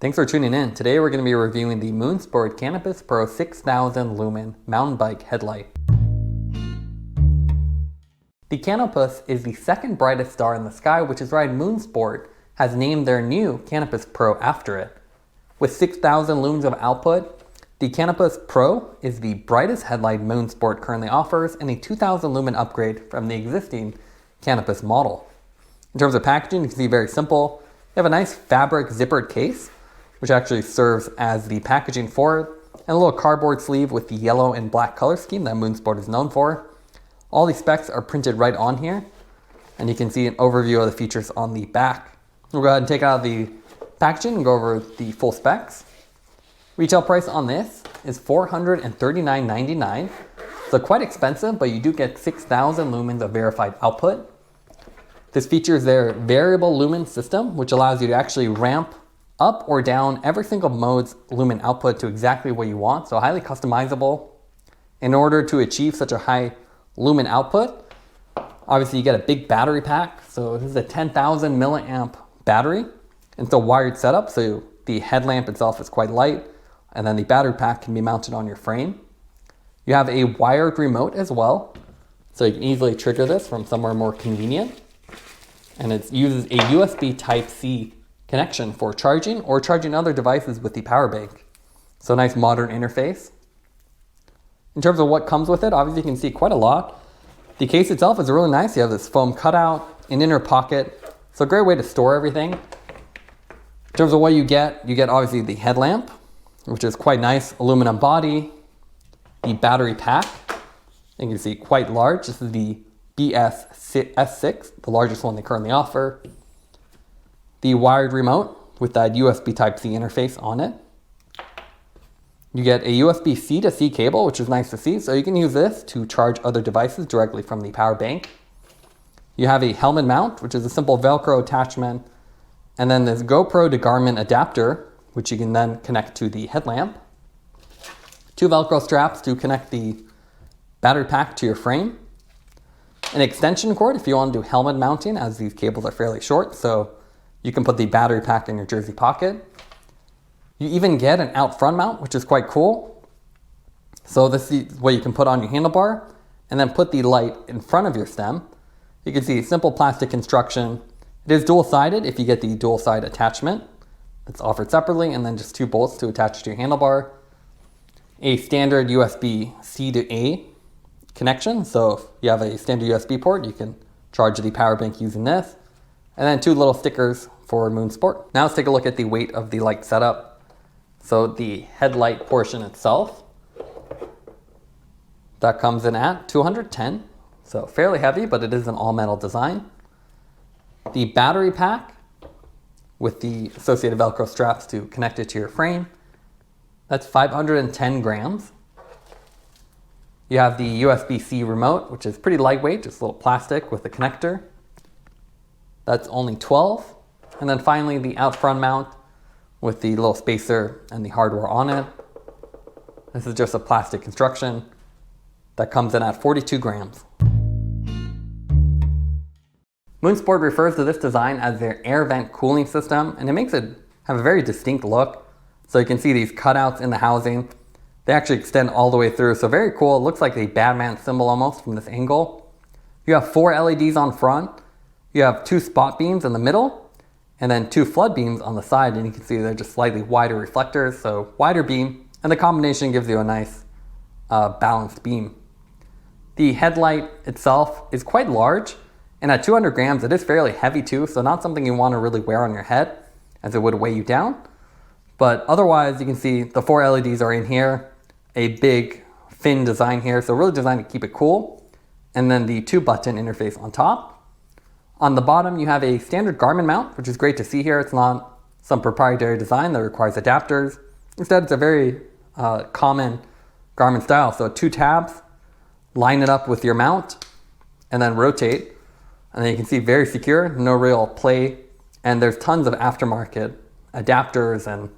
Thanks for tuning in. Today we're going to be reviewing the Moonsport Canopus Pro 6000 Lumen mountain bike headlight. The Canopus is the second brightest star in the sky, which is why Moonsport has named their new Canopus Pro after it. With 6,000 lumens of output, the Canopus Pro is the brightest headlight Moonsport currently offers and a 2,000 lumen upgrade from the existing Canopus model. In terms of packaging, you can see very simple. You have a nice fabric zippered case, which actually serves as the packaging for it, and a little cardboard sleeve with the yellow and black color scheme that Moonsport is known for. All the specs are printed right on here, and you can see an overview of the features on the back. We'll go ahead and take out the packaging and go over the full specs. Retail price on this is $439.99, so quite expensive, but you do get 6,000 lumens of verified output. This features their variable lumen system, which allows you to actually ramp up or down every single mode's lumen output to exactly what you want, so highly customizable. In order to achieve such a high lumen output, obviously you get a big battery pack. So this is a 10,000 milliamp battery. It's a wired setup, so the headlamp itself is quite light, and then the battery pack can be mounted on your frame. You have a wired remote as well, so you can easily trigger this from somewhere more convenient. And it uses a USB Type-C connection for charging or charging other devices with the power bank. So nice modern interface. In terms of what comes with it, obviously you can see quite a lot. The case itself is really nice. You have this foam cutout, an inner pocket. So a great way to store everything. In terms of what you get obviously the headlamp, which is quite nice, aluminum body, the battery pack, and you can see quite large. This is the S6, the largest one they currently offer. The wired remote with that USB Type-C interface on it. You get a USB-C to C cable, which is nice to see. So you can use this to charge other devices directly from the power bank. You have a helmet mount, which is a simple Velcro attachment. And then this GoPro to Garmin adapter, which you can then connect to the headlamp. 2 Velcro straps to connect the battery pack to your frame. An extension cord if you want to do helmet mounting, as these cables are fairly short, so you can put the battery pack in your jersey pocket. You even get an out front mount, which is quite cool. So this is what you can put on your handlebar and then put the light in front of your stem. You can see simple plastic construction. It is dual-sided if you get the dual-side attachment. It's offered separately, and then just 2 bolts to attach to your handlebar. A standard USB-C to A connection. So if you have a standard USB port, you can charge the power bank using this. And then 2 little stickers for Moonsport. Now let's take a look at the weight of the light setup. So the headlight portion itself, that comes in at 210. So fairly heavy, but it is an all metal design. The battery pack with the associated Velcro straps to connect it to your frame, that's 510 grams. You have the USB-C remote, which is pretty lightweight, just a little plastic with a connector. That's only 12. And then finally the out front mount with the little spacer and the hardware on it. This is just a plastic construction that comes in at 42 grams. Moonsport refers to this design as their air vent cooling system, and it makes it have a very distinct look. So you can see these cutouts in the housing. They actually extend all the way through, so very cool. It looks like a Batman symbol almost from this angle. You have 4 LEDs on front. You have 2 spot beams in the middle, and then 2 flood beams on the side, and you can see they're just slightly wider reflectors, so wider beam, and the combination gives you a nice balanced beam. The headlight itself is quite large, and at 200 grams, it is fairly heavy too, so not something you want to really wear on your head, as it would weigh you down. But otherwise, you can see the 4 LEDs are in here, a big fin design here, so really designed to keep it cool, and then the 2 button interface on top. On the bottom, you have a standard Garmin mount, which is great to see here. It's not some proprietary design that requires adapters. Instead, it's a very common Garmin style. So 2 tabs, line it up with your mount, and then rotate. And then you can see very secure, no real play. And there's tons of aftermarket adapters and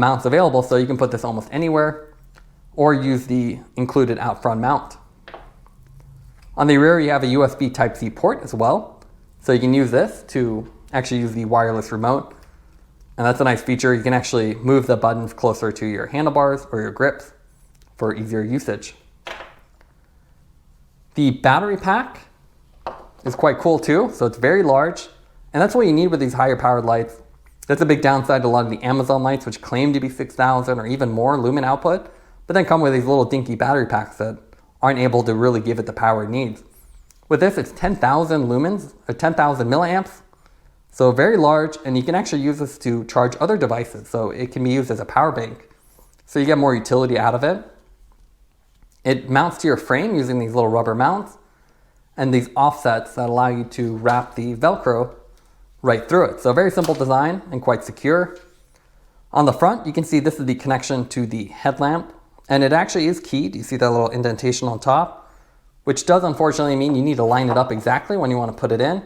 mounts available, so you can put this almost anywhere or use the included out front mount. On the rear, you have a USB Type-C port as well. So you can use this to actually use the wireless remote And that's a nice feature. You can actually move the buttons closer to your handlebars or your grips for easier usage. The battery pack is quite cool too. So it's very large, and that's what you need with these higher powered lights. That's a big downside to a lot of the Amazon lights, which claim to be 6,000 or even more lumen output, but then come with these little dinky battery packs that aren't able to really give it the power it needs. With this, it's 10,000 lumens, or 10,000 milliamps. So very large, and you can actually use this to charge other devices. So it can be used as a power bank. So you get more utility out of it. It mounts to your frame using these little rubber mounts and these offsets that allow you to wrap the velcro right through it. So very simple design and quite secure. On the front, you can see this is the connection to the headlamp, and it actually is keyed. You see that little indentation on top, which does unfortunately mean you need to line it up exactly when you want to put it in.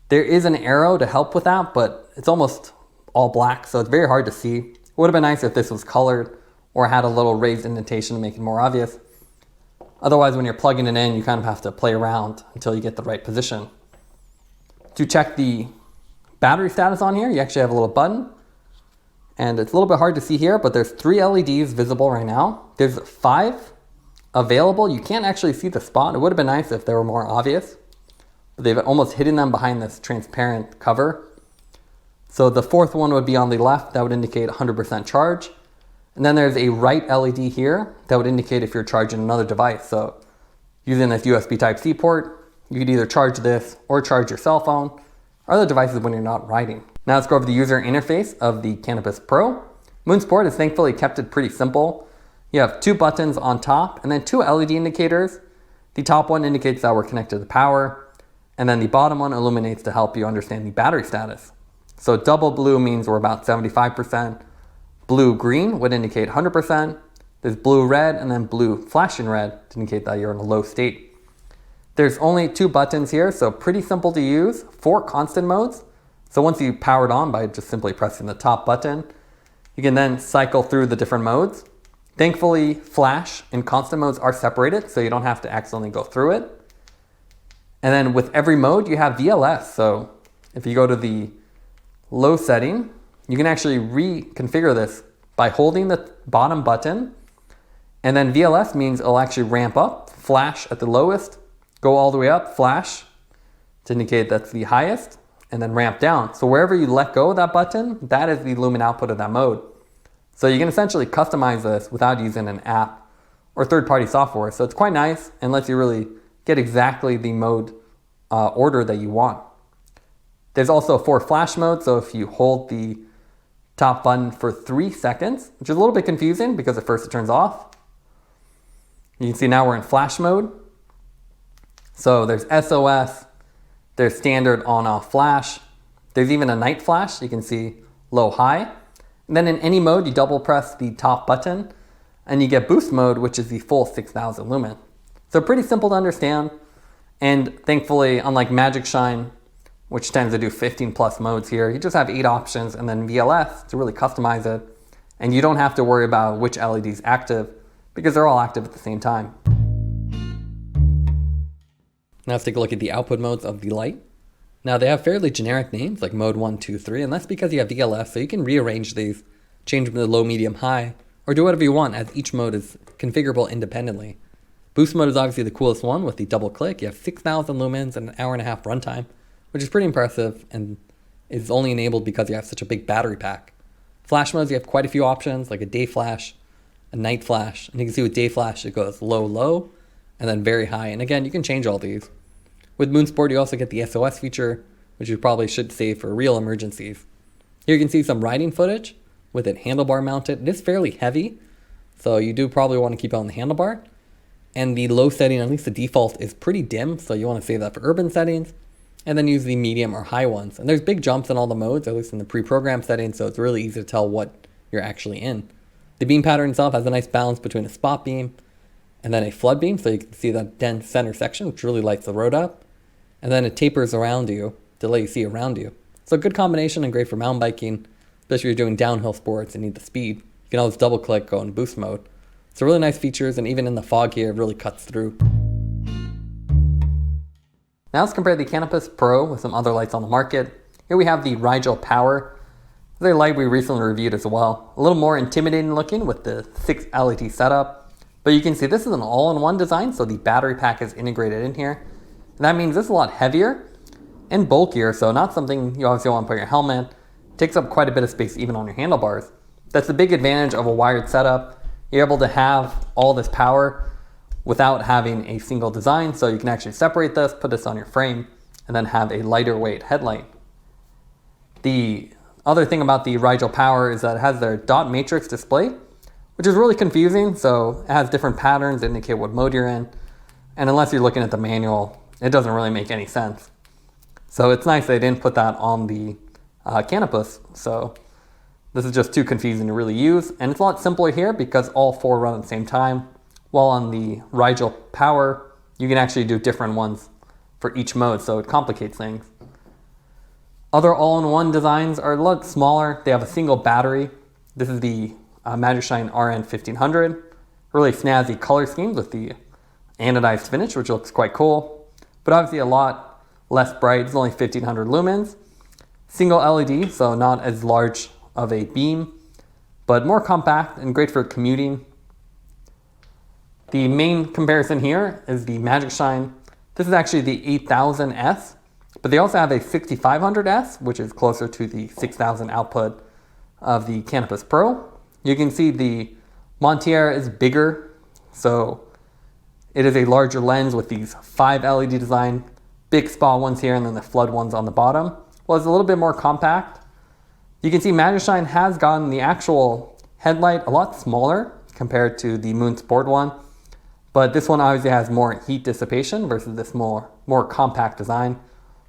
There is an arrow to help with that, but it's almost all black, so it's very hard to see. It would have been nice if this was colored or had a little raised indentation to make it more obvious. Otherwise, when you're plugging it in, you kind of have to play around until you get the right position. To check the battery status on here, you actually have a little button, and it's a little bit hard to see here, but there's 3 LEDs visible right now. There's 5 available. You can't actually see the spot. It would have been nice if they were more obvious, but they've almost hidden them behind this transparent cover. So the 4th one would be on the left. That would indicate 100% charge. And then there's a right LED here that would indicate if you're charging another device. So using this USB Type-C port, you could either charge this or charge your cell phone or other devices when you're not riding. Now let's go over the user interface of the Canopus Pro. Moonsport has thankfully kept it pretty simple. You have 2 buttons on top and then 2 LED indicators. The top one indicates that we're connected to power, and then the bottom one illuminates to help you understand the battery status. So double blue means we're about 75%. Blue-green would indicate 100%. There's blue-red and then blue flashing red to indicate that you're in a low state. There's only 2 buttons here, so pretty simple to use. 4 constant modes. So once you power it on by just simply pressing the top button, you can then cycle through the different modes. Thankfully, flash and constant modes are separated, so you don't have to accidentally go through it. And then with every mode, you have VLS. So if you go to the low setting, you can actually reconfigure this by holding the bottom button, and then VLS means it'll actually ramp up, flash at the lowest, go all the way up, flash to indicate that's the highest, and then ramp down. So wherever you let go of that button, that is the lumen output of that mode. So you can essentially customize this without using an app or third-party software. So it's quite nice and lets you really get exactly the mode order that you want. There's also 4 flash modes, so if you hold the top button for 3 seconds, which is a little bit confusing because at first it turns off. You can see now we're in flash mode. So there's SOS, there's standard on-off flash, there's even a night flash, you can see low-high. And then in any mode, you double press the top button and you get boost mode, which is the full 6,000 lumen. So pretty simple to understand. And thankfully, unlike Magicshine, which tends to do 15 plus modes here, you just have 8 options and then VLS to really customize it. And you don't have to worry about which LED is active because they're all active at the same time. Now let's take a look at the output modes of the light. Now they have fairly generic names like mode 1, 2, 3, and that's because you have VLS, so you can rearrange these, change them to low, medium, high, or do whatever you want as each mode is configurable independently. Boost mode is obviously the coolest one with the double click. You have 6,000 lumens and an hour-and-a-half runtime, which is pretty impressive and is only enabled because you have such a big battery pack. Flash modes, you have quite a few options like a day flash, a night flash, and you can see with day flash it goes low, low, and then very high. And again, you can change all these. With Moonsport, you also get the SOS feature, which you probably should save for real emergencies. Here you can see some riding footage with it handlebar mounted. It is fairly heavy, so you do probably want to keep it on the handlebar. And the low setting, at least the default, is pretty dim, so you want to save that for urban settings, and then use the medium or high ones. And there's big jumps in all the modes, at least in the pre-programmed settings, so it's really easy to tell what you're actually in. The beam pattern itself has a nice balance between a spot beam and then a flood beam, so you can see that dense center section, which really lights the road up. And then it tapers around you to let you see around you. So a good combination and great for mountain biking, especially if you're doing downhill sports and need the speed. You can always double click, go in boost mode. So really nice features, and even in the fog here, it really cuts through. Now let's compare the Canopus Pro with some other lights on the market. Here we have the Rigel Power. This is a light we recently reviewed as well. A little more intimidating looking with the 6 LED setup. But you can see this is an all-in-one design, so the battery pack is integrated in here. And that means this is a lot heavier and bulkier, so not something you obviously want to put in your helmet. It takes up quite a bit of space even on your handlebars. That's the big advantage of a wired setup. You're able to have all this power without having a single design, so you can actually separate this, put this on your frame, and then have a lighter weight headlight. The other thing about the Rigel Power is that it has their dot matrix display, which is really confusing. So it has different patterns that indicate what mode you're in. And unless you're looking at the manual, it doesn't really make any sense. So it's nice they didn't put that on the Canopus. So this is just too confusing to really use. And it's a lot simpler here because all 4 run at the same time. While on the Rigel Power, you can actually do different ones for each mode, so it complicates things. Other all-in-one designs are a lot smaller. They have a single battery. This is the Magicshine RN1500. Really snazzy color schemes with the anodized finish, which looks quite cool. But obviously a lot less bright. It's only 1500 lumens. Single LED, so not as large of a beam, but more compact and great for commuting. The main comparison here is the Magicshine. This is actually the 8000S, but they also have a 6500S, which is closer to the 6000 output of the Canopus Pro. You can see the Monteer is bigger, so it is a larger lens with these 5 LED design, big spa ones here, and then the flood ones on the bottom. Well, it's a little bit more compact. You can see Magicshine has gotten the actual headlight a lot smaller compared to the Moon Sport one. But this one obviously has more heat dissipation versus this more compact design.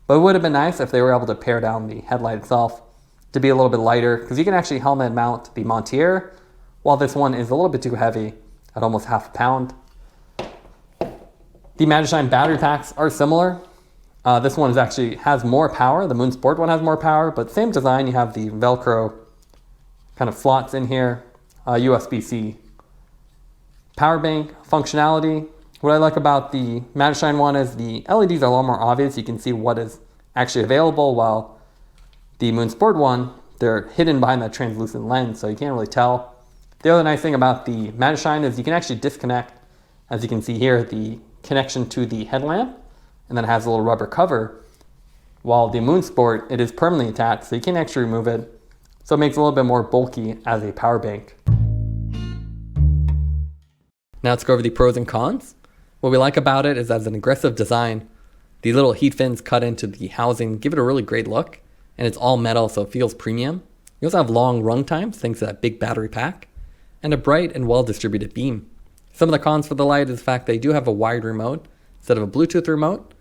But it would have been nice if they were able to pare down the headlight itself to be a little bit lighter, because you can actually helmet mount the Monteer, while this one is a little bit too heavy at almost half a pound. The Magicshine battery packs are similar. This one has more power. The Moon Sport one has more power, but same design. You have the velcro kind of slots in here, USB-C power bank functionality. What I like about the Magicshine one is the LEDs are a lot more obvious. You can see what is actually available, while the Moon Sport one, they're hidden behind that translucent lens, so you can't really tell. The other nice thing about the Magicshine is you can actually disconnect, as you can see here, the connection to the headlamp, and then it has a little rubber cover, while the Moon Sport, it is permanently attached, so you can't actually remove it, so it makes it a little bit more bulky as a power bank. Now let's go over the pros and cons. What we like about it is as an aggressive design, the little heat fins cut into the housing give it a really great look, and it's all metal, so it feels premium. You also have long run times thanks to that big battery pack, and a bright and well-distributed beam. Some of the cons for the light is the fact they do have a wired remote instead of a Bluetooth remote,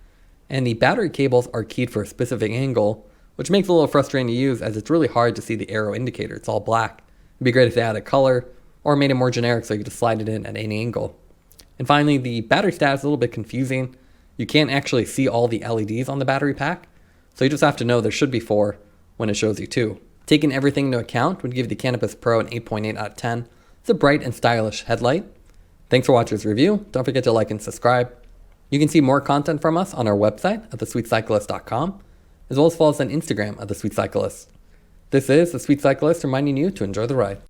and the battery cables are keyed for a specific angle, which makes it a little frustrating to use as it's really hard to see the arrow indicator. It's all black. It'd be great if they added color or made it more generic so you could just slide it in at any angle. And finally, the battery stat is a little bit confusing. You can't actually see all the LEDs on the battery pack, so you just have to know there should be 4 when it shows you 2. Taking everything into account would give the Canopus Pro an 8.8 out of 10. It's a bright and stylish headlight. Thanks for watching this review. Don't forget to like and subscribe. You can see more content from us on our website at thesweetcyclist.com, as well as follow us on Instagram at thesweetcyclist. This is The Sweet Cyclist reminding you to enjoy the ride.